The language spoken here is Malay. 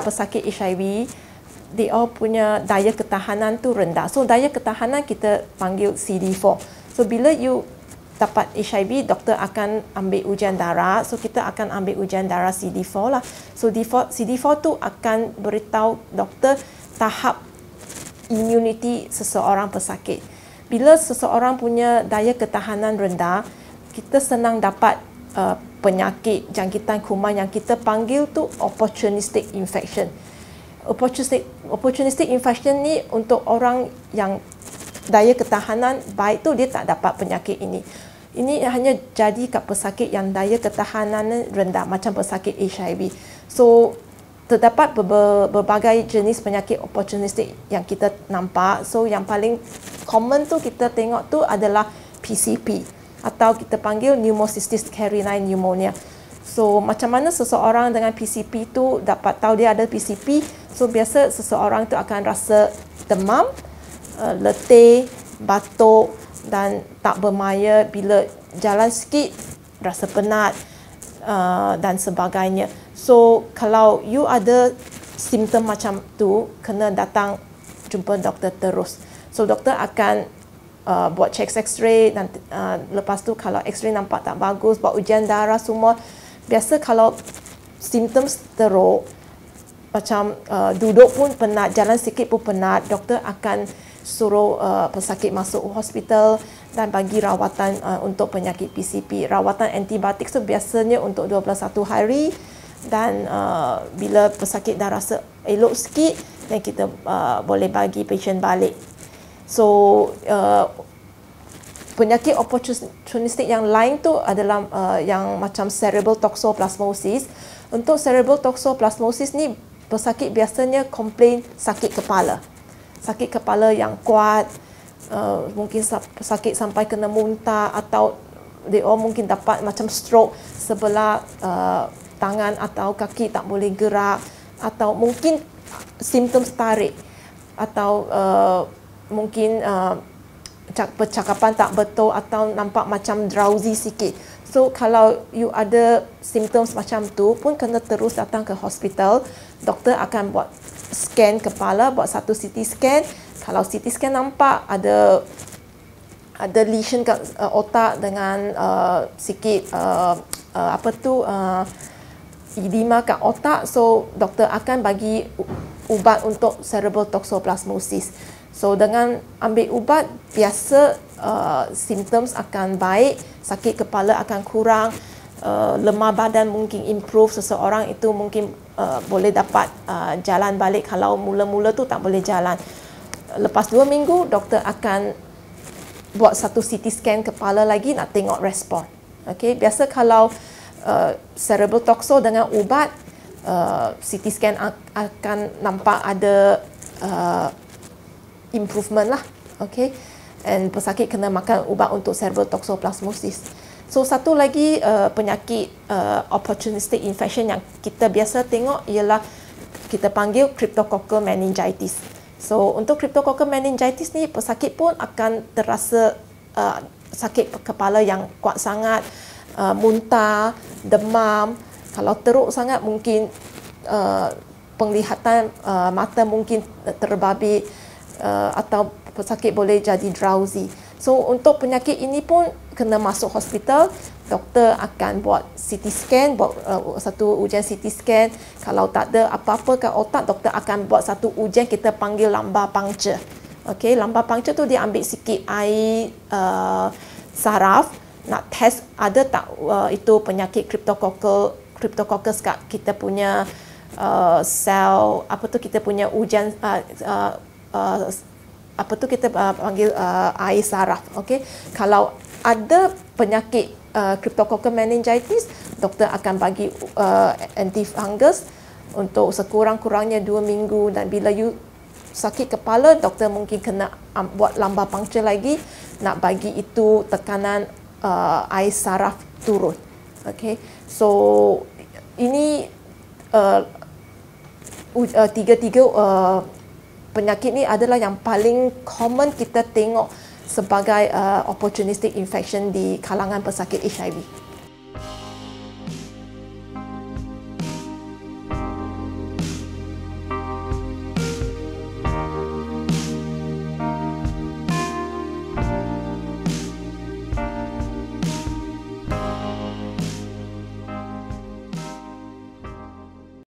pesakit HIV, they all punya daya ketahanan tu rendah. So daya ketahanan kita panggil CD4. So bila you dapat HIV, doktor akan ambil ujian darah. So kita akan ambil ujian darah CD4 lah. So CD4 tu akan beritahu doktor tahap immunity seseorang pesakit. Bila seseorang punya daya ketahanan rendah, kita senang dapat penyakit jangkitan kuman yang kita panggil tu opportunistic infection. Opportunistic infection ni untuk orang yang daya ketahanan baik tu dia tak dapat penyakit ini. Ini hanya jadi kat pesakit yang daya ketahanan rendah macam pesakit HIV. So terdapat berbagai jenis penyakit opportunistic yang kita nampak. So yang paling common tu kita tengok tu adalah PCP atau kita panggil pneumocystis carinii pneumonia. So macam mana seseorang dengan PCP tu dapat tahu dia ada PCP? So biasa seseorang tu akan rasa demam, letih, batuk dan tak bermaya, bila jalan sikit rasa penat dan sebagainya. So kalau you ada simptom macam tu, kena datang jumpa doktor terus. So doktor akan buat check x-ray dan lepas tu kalau x-ray nampak tak bagus, buat ujian darah semua. Biasa kalau simptom teruk, macam duduk pun penat, jalan sikit pun penat, doktor akan suruh pesakit masuk hospital dan bagi rawatan untuk penyakit PCP. Rawatan antibiotik tu biasanya untuk 21 hari dan bila pesakit dah rasa elok sikit, dan kita boleh bagi patient balik. So penyakit opportunistic yang lain tu adalah yang macam cerebral toxoplasmosis. Untuk cerebral toxoplasmosis ni, pesakit biasanya komplain sakit kepala. Sakit kepala yang kuat, mungkin sakit sampai kena muntah, atau they all mungkin dapat macam stroke sebelah tangan atau kaki tak boleh gerak, atau mungkin simptom tarik, atau mungkin percakapan tak betul atau nampak macam drowsy sikit. So kalau you ada symptoms macam tu pun kena terus datang ke hospital. Doktor akan buat scan kepala, buat satu CT scan. Kalau CT scan nampak ada lesion kat otak dengan sikit edema kat otak, so doktor akan bagi ubat untuk cerebral toxoplasmosis. So dengan ambil ubat, biasa symptoms akan baik, sakit kepala akan kurang, lemah badan mungkin improve, seseorang itu mungkin boleh dapat jalan balik kalau mula-mula tu tak boleh jalan. Lepas 2 minggu, doktor akan buat satu CT scan kepala lagi nak tengok respon. Okay? Biasa kalau cerebral toxo dengan ubat, CT scan akan nampak ada improvement lah. Okay? And pesakit kena makan ubat untuk cerebral toxoplasmosis. So satu lagi penyakit opportunistic infection yang kita biasa tengok ialah kita panggil cryptococcal meningitis. So untuk cryptococcal meningitis ni, pesakit pun akan terasa sakit kepala yang kuat sangat, muntah, demam. Kalau teruk sangat mungkin penglihatan mata mungkin terbabit, atau pesakit boleh jadi drowsy. So untuk penyakit ini pun kena masuk hospital, doktor akan buat CT scan, buat satu ujian CT scan. Kalau tak ada apa-apa kat otak, doktor akan buat satu ujian kita panggil lumbar puncture. Okay, lumbar puncture tu dia ambil sikit air saraf, nak test ada tak itu penyakit cryptococcus kat kita punya sel, kita punya ujian kita panggil air saraf. Okay? Kalau ada penyakit cryptococcal meningitis, doktor akan bagi antifungus untuk sekurang-kurangnya 2 minggu, dan bila you sakit kepala, doktor mungkin kena buat lumbar puncture lagi, nak bagi itu tekanan air saraf turun. Okay? So ini tiga-tiga penyakit ni adalah yang paling common kita tengok sebagai opportunistic infection di kalangan pesakit HIV.